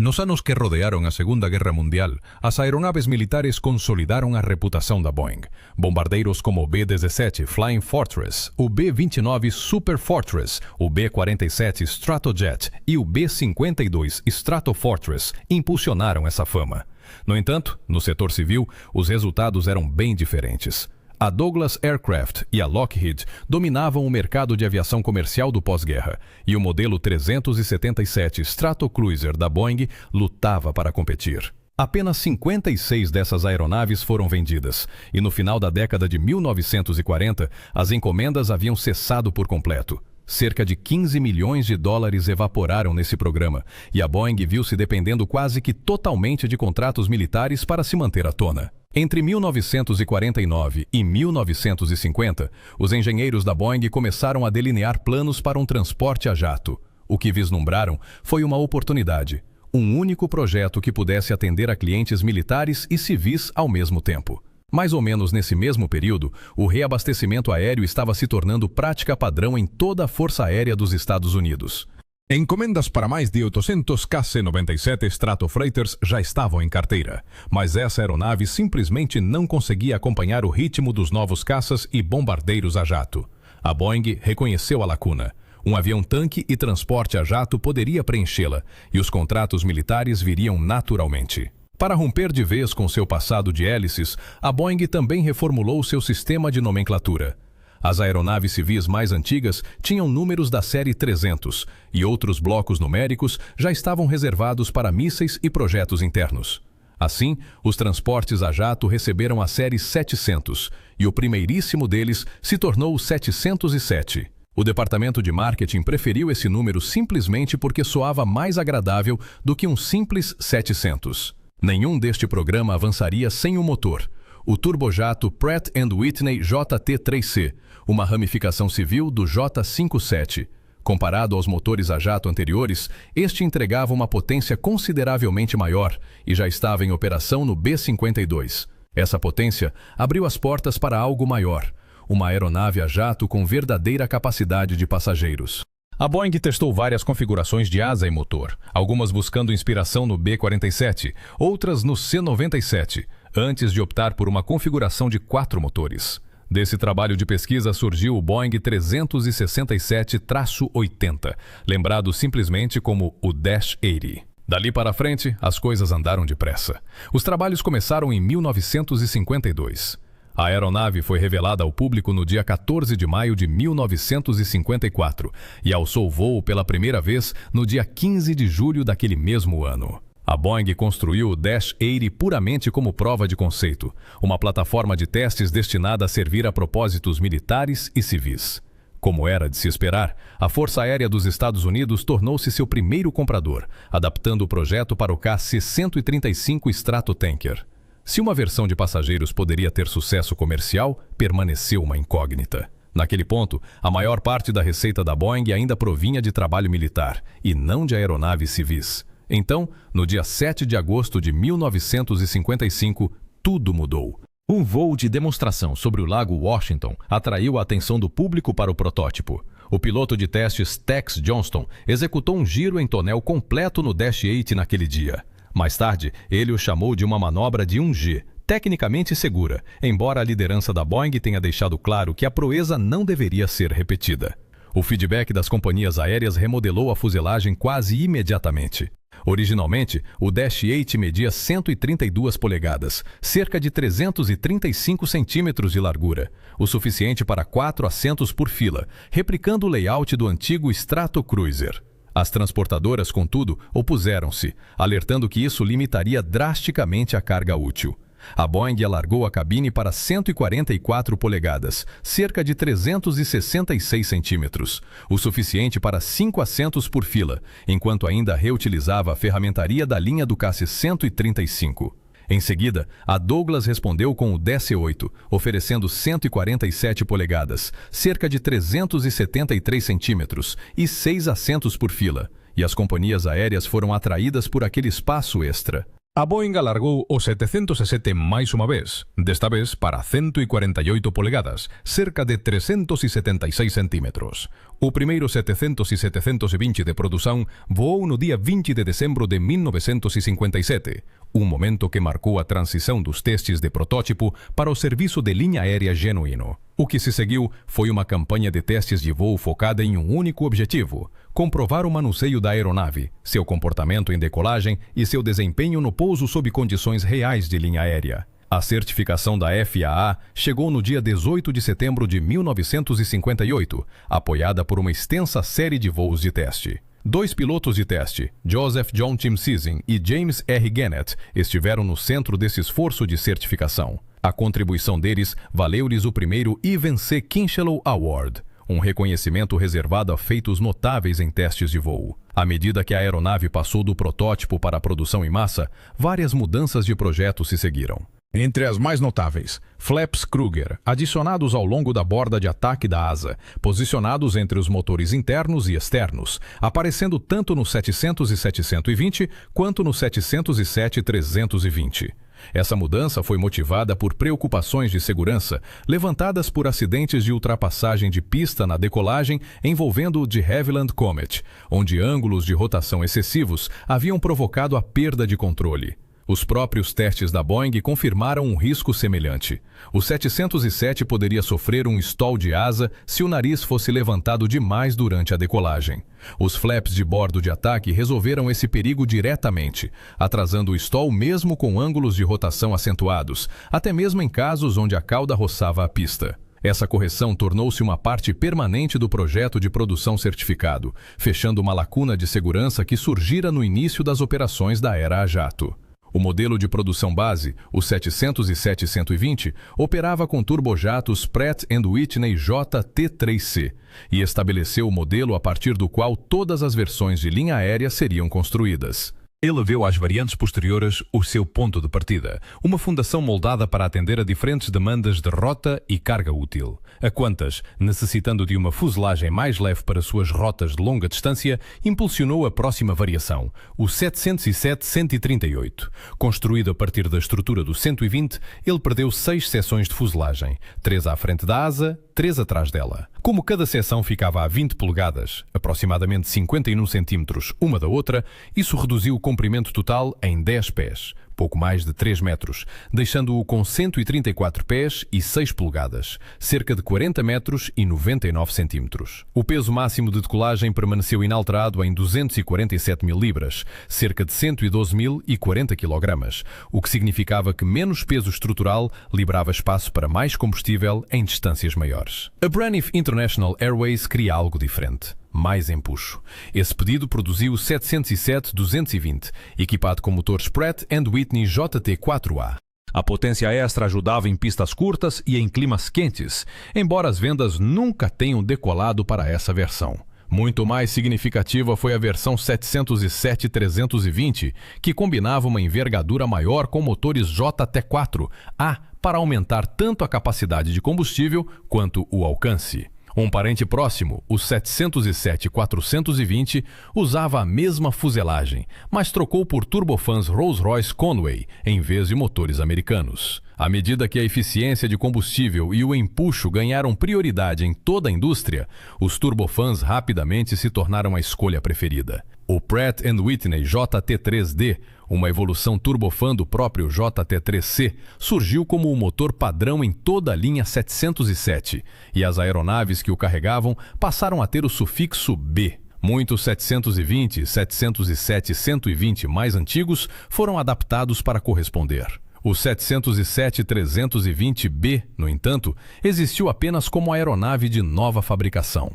Nos anos que rodearon a Segunda Guerra Mundial, as aeronaves militares consolidaram a reputação da Boeing. Bombardeiros como o B-17 Flying Fortress, o B-29 Super Fortress, o B-47 Stratojet e o B-52 Stratofortress impulsionaram essa fama. No entanto, no setor civil, os resultados eram bem diferentes. A Douglas Aircraft e a Lockheed dominavam o mercado de aviação comercial do pós-guerra, e o modelo 377 Stratocruiser da Boeing lutava para competir. Apenas 56 dessas aeronaves foram vendidas, e no final da década de 1940, as encomendas haviam cessado por completo. Cerca de 15 milhões de dólares evaporaram nesse programa, e a Boeing viu-se dependendo quase que totalmente de contratos militares para se manter à tona. Entre 1949 e 1950, os engenheiros da Boeing começaram a delinear planos para um transporte a jato. O que vislumbraram foi uma oportunidade, um único projeto que pudesse atender a clientes militares e civis ao mesmo tempo. Mais ou menos nesse mesmo período, o reabastecimento aéreo estava se tornando prática padrão em toda a Força Aérea dos Estados Unidos. Encomendas para mais de 800 KC-97 Stratofreighters já estavam em carteira, mas essa aeronave simplesmente não conseguia acompanhar o ritmo dos novos caças e bombardeiros a jato. A Boeing reconheceu a lacuna. Um avião-tanque e transporte a jato poderia preenchê-la, e os contratos militares viriam naturalmente. Para romper de vez com seu passado de hélices, a Boeing também reformulou seu sistema de nomenclatura. As aeronaves civis mais antigas tinham números da série 300 e outros blocos numéricos já estavam reservados para mísseis e projetos internos. Assim, os transportes a jato receberam a série 700 e o primeiríssimo deles se tornou o 707. O departamento de marketing preferiu esse número simplesmente porque soava mais agradável do que um simples 700. Nenhum deste programa avançaria sem o motor. O turbojato Pratt & Whitney JT3C, uma ramificação civil do J57. Comparado aos motores a jato anteriores, este entregava uma potência consideravelmente maior e já estava em operação no B-52. Essa potência abriu as portas para algo maior, uma aeronave a jato com verdadeira capacidade de passageiros. A Boeing testou várias configurações de asa e motor, algumas buscando inspiração no B-47, outras no C-97, antes de optar por uma configuração de 4 motores. Desse trabalho de pesquisa surgiu o Boeing 367-80, lembrado simplesmente como o Dash 80. Dali para frente, as coisas andaram depressa. Os trabalhos começaram em 1952. A aeronave foi revelada ao público no dia 14 de maio de 1954 e alçou voo pela primeira vez no dia 15 de julho daquele mesmo ano. A Boeing construiu o Dash 80 puramente como prova de conceito, uma plataforma de testes destinada a servir a propósitos militares e civis. Como era de se esperar, a Força Aérea dos Estados Unidos tornou-se seu primeiro comprador, adaptando o projeto para o KC-135 Stratotanker. Se uma versão de passageiros poderia ter sucesso comercial, permaneceu uma incógnita. Naquele ponto, a maior parte da receita da Boeing ainda provinha de trabalho militar, e não de aeronaves civis. Então, no dia 7 de agosto de 1955, tudo mudou. Um voo de demonstração sobre o Lago Washington atraiu a atenção do público para o protótipo. O piloto de testes Tex Johnston executou um giro em tonel completo no Dash 80 naquele dia. Mais tarde, ele o chamou de uma manobra de 1G, tecnicamente segura, embora a liderança da Boeing tenha deixado claro que a proeza não deveria ser repetida. O feedback das companhias aéreas remodelou a fuselagem quase imediatamente. Originalmente, o Dash 80 media 132 polegadas, cerca de 335 centímetros de largura, o suficiente para 4 assentos por fila, replicando o layout do antigo Stratocruiser. As transportadoras, contudo, opuseram-se, alertando que isso limitaria drasticamente a carga útil. A Boeing alargou a cabine para 144 polegadas, cerca de 366 centímetros, o suficiente para 5 assentos por fila, enquanto ainda reutilizava a ferramentaria da linha do KC-135. Em seguida, a Douglas respondeu com o DC-8, oferecendo 147 polegadas, cerca de 373 centímetros e 6 assentos por fila, e as companhias aéreas foram atraídas por aquele espaço extra. A Boeing alargou o 707 máis unha vez, desta vez para 148 polegadas, cerca de 376 centímetros. O primeiro 700 e 720 de produção voou no dia 20 de dezembro de 1957, um momento que marcou a transição dos testes de protótipo para o serviço de linha aérea genuíno. O que se seguiu foi uma campanha de testes de voo focada em um único objetivo: comprovar o manuseio da aeronave, seu comportamento em decolagem e seu desempenho no pouso sob condições reais de linha aérea. A certificação da FAA chegou no dia 18 de setembro de 1958, apoiada por uma extensa série de voos de teste. 2 pilotos de teste, Joseph John Timsisen e James R. Gannett, estiveram no centro desse esforço de certificação. A contribuição deles valeu-lhes o primeiro Evan C. Kinchelow Award, um reconhecimento reservado a feitos notáveis em testes de voo. À medida que a aeronave passou do protótipo para a produção em massa, várias mudanças de projeto se seguiram. Entre as mais notáveis, flaps Kruger, adicionados ao longo da borda de ataque da asa, posicionados entre os motores internos e externos, aparecendo tanto no 700 e 720 quanto no 707 e 320. Essa mudança foi motivada por preocupações de segurança levantadas por acidentes de ultrapassagem de pista na decolagem envolvendo o de Havilland Comet, onde ângulos de rotação excessivos haviam provocado a perda de controle. Os próprios testes da Boeing confirmaram um risco semelhante. O 707 poderia sofrer um stall de asa se o nariz fosse levantado demais durante a decolagem. Os flaps de bordo de ataque resolveram esse perigo diretamente, atrasando o stall mesmo com ângulos de rotação acentuados, até mesmo em casos onde a cauda roçava a pista. Essa correção tornou-se uma parte permanente do projeto de produção certificado, fechando uma lacuna de segurança que surgira no início das operações da era a jato. O modelo de produção base, o 707-120, operava com turbojatos Pratt & Whitney JT3C e estabeleceu o modelo a partir do qual todas as versões de linha aérea seriam construídas. Ele viu às variantes posteriores o seu ponto de partida, uma fundação moldada para atender a diferentes demandas de rota e carga útil. A Qantas, necessitando de uma fuselagem mais leve para suas rotas de longa distância, impulsionou a próxima variação, o 707-138. Construído a partir da estrutura do 120, ele perdeu 6 seções de fuselagem, 3 à frente da asa, 3 atrás dela. Como cada seção ficava a 20 polegadas, aproximadamente 51 centímetros uma da outra, isso reduziu o comprimento total em 10 pés, pouco mais de 3 metros, deixando-o com 134 pés e 6 polegadas, cerca de 40 metros e 99 centímetros. O peso máximo de decolagem permaneceu inalterado em 247 mil libras, cerca de 112.040 kg, o que significava que menos peso estrutural liberava espaço para mais combustível em distâncias maiores. A Braniff International Airways queria algo diferente. Mais empuxo. Esse pedido produziu o 707-220, equipado com motores Pratt & Whitney JT4A. A potência extra ajudava em pistas curtas e em climas quentes, embora as vendas nunca tenham decolado para essa versão. Muito mais significativa foi a versão 707-320, que combinava uma envergadura maior com motores JT4A para aumentar tanto a capacidade de combustível quanto o alcance. Um parente próximo, o 707-420, usava a mesma fuselagem, mas trocou por turbofãs Rolls-Royce Conway em vez de motores americanos. À medida que a eficiência de combustível e o empuxo ganharam prioridade em toda a indústria, os turbofãs rapidamente se tornaram a escolha preferida. O Pratt & Whitney JT3D, uma evolução turbofã do próprio JT3C, surgiu como o motor padrão em toda a linha 707, e as aeronaves que o carregavam passaram a ter o sufixo B. Muitos 720, 707 e 120 mais antigos foram adaptados para corresponder. O 707-320B, no entanto, existiu apenas como aeronave de nova fabricação.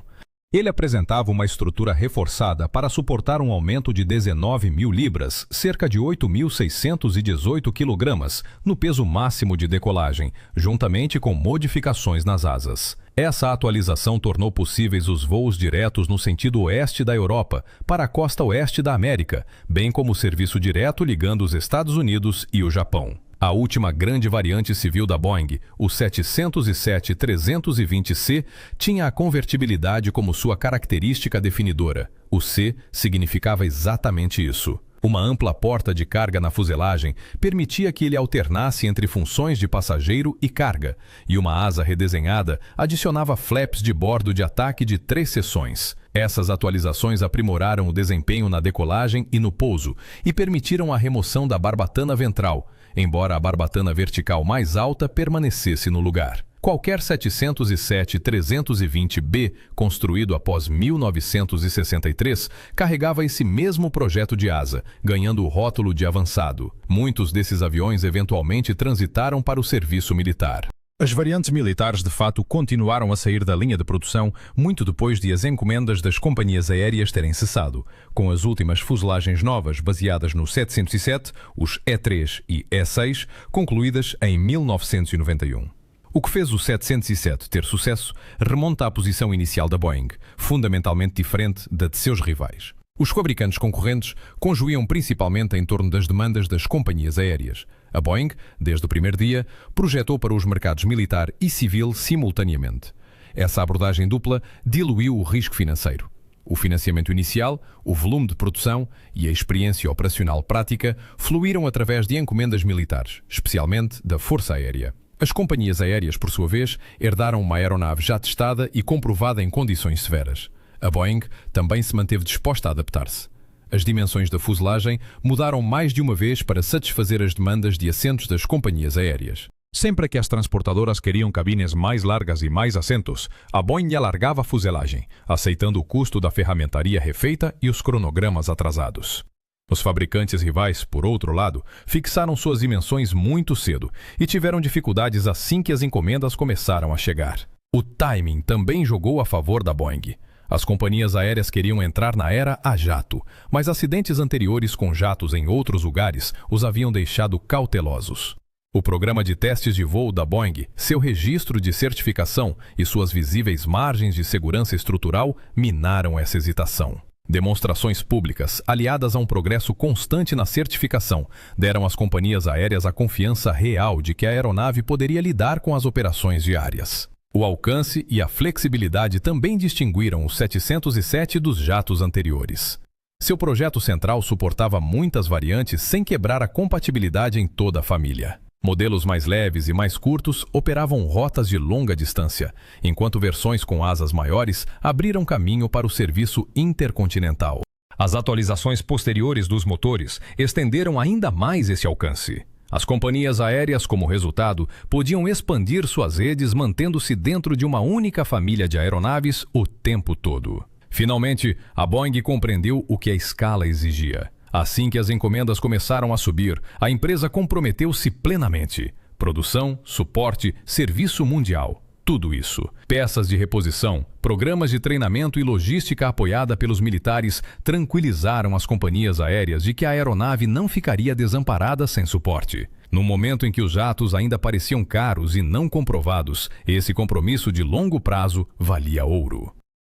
Ele apresentava uma estrutura reforçada para suportar um aumento de 19.000 libras, cerca de 8.618 kg, no peso máximo de decolagem, juntamente com modificações nas asas. Essa atualização tornou possíveis os voos diretos no sentido oeste da Europa para a costa oeste da América, bem como o serviço direto ligando os Estados Unidos e o Japão. A última grande variante civil da Boeing, o 707-320C, tinha a convertibilidade como sua característica definidora. O C significava exatamente isso. Uma ampla porta de carga na fuselagem permitia que ele alternasse entre funções de passageiro e carga, e uma asa redesenhada adicionava flaps de bordo de ataque de 3 seções. Essas atualizações aprimoraram o desempenho na decolagem e no pouso e permitiram a remoção da barbatana ventral, embora a barbatana vertical mais alta permanecesse no lugar. Qualquer 707-320B construído após 1963 carregava esse mesmo projeto de asa, ganhando o rótulo de avançado. Muitos desses aviões eventualmente transitaram para o serviço militar. As variantes militares de fato continuaram a sair da linha de produção muito depois de as encomendas das companhias aéreas terem cessado, com as últimas fuselagens novas baseadas no 707, os E3 e E6, concluídas em 1991. O que fez o 707 ter sucesso remonta à posição inicial da Boeing, fundamentalmente diferente da de seus rivais. Os fabricantes concorrentes conjuíam principalmente em torno das demandas das companhias aéreas. A Boeing, desde o primeiro dia, projetou para os mercados militar e civil simultaneamente. Essa abordagem dupla diluiu o risco financeiro. O financiamento inicial, o volume de produção e a experiência operacional prática fluíram através de encomendas militares, especialmente da Força Aérea. As companhias aéreas, por sua vez, herdaram uma aeronave já testada e comprovada em condições severas. A Boeing também se manteve disposta a adaptar-se. As dimensões da fuselagem mudaram mais de uma vez para satisfazer as demandas de assentos das companhias aéreas. Sempre que as transportadoras queriam cabines mais largas e mais assentos, a Boeing alargava a fuselagem, aceitando o custo da ferramentaria refeita e os cronogramas atrasados. Os fabricantes rivais, por outro lado, fixaram suas dimensões muito cedo e tiveram dificuldades assim que as encomendas começaram a chegar. O timing também jogou a favor da Boeing. As companhias aéreas queriam entrar na era a jato, mas acidentes anteriores com jatos em outros lugares os haviam deixado cautelosos. O programa de testes de voo da Boeing, seu registro de certificação e suas visíveis margens de segurança estrutural minaram essa hesitação. Demonstrações públicas, aliadas a um progresso constante na certificação, deram às companhias aéreas a confiança real de que a aeronave poderia lidar com as operações diárias. O alcance e a flexibilidade também distinguiram o 707 dos jatos anteriores. Seu projeto central suportava muitas variantes sem quebrar a compatibilidade em toda a família. Modelos mais leves e mais curtos operavam rotas de longa distância, enquanto versões com asas maiores abriram caminho para o serviço intercontinental. As atualizações posteriores dos motores estenderam ainda mais esse alcance. As companhias aéreas, como resultado, podiam expandir suas redes mantendo-se dentro de uma única família de aeronaves o tempo todo. Finalmente, a Boeing compreendeu o que a escala exigia. Assim que as encomendas começaram a subir, a empresa comprometeu-se plenamente. Produção, suporte, serviço mundial. Tudo isso. Peças de reposição, programas de treinamento e logística apoiada pelos militares tranquilizaram as companhias aéreas de que a aeronave não ficaria desamparada sem suporte. No momento em que os jatos ainda pareciam caros e não comprovados, esse compromisso de longo prazo valia ouro.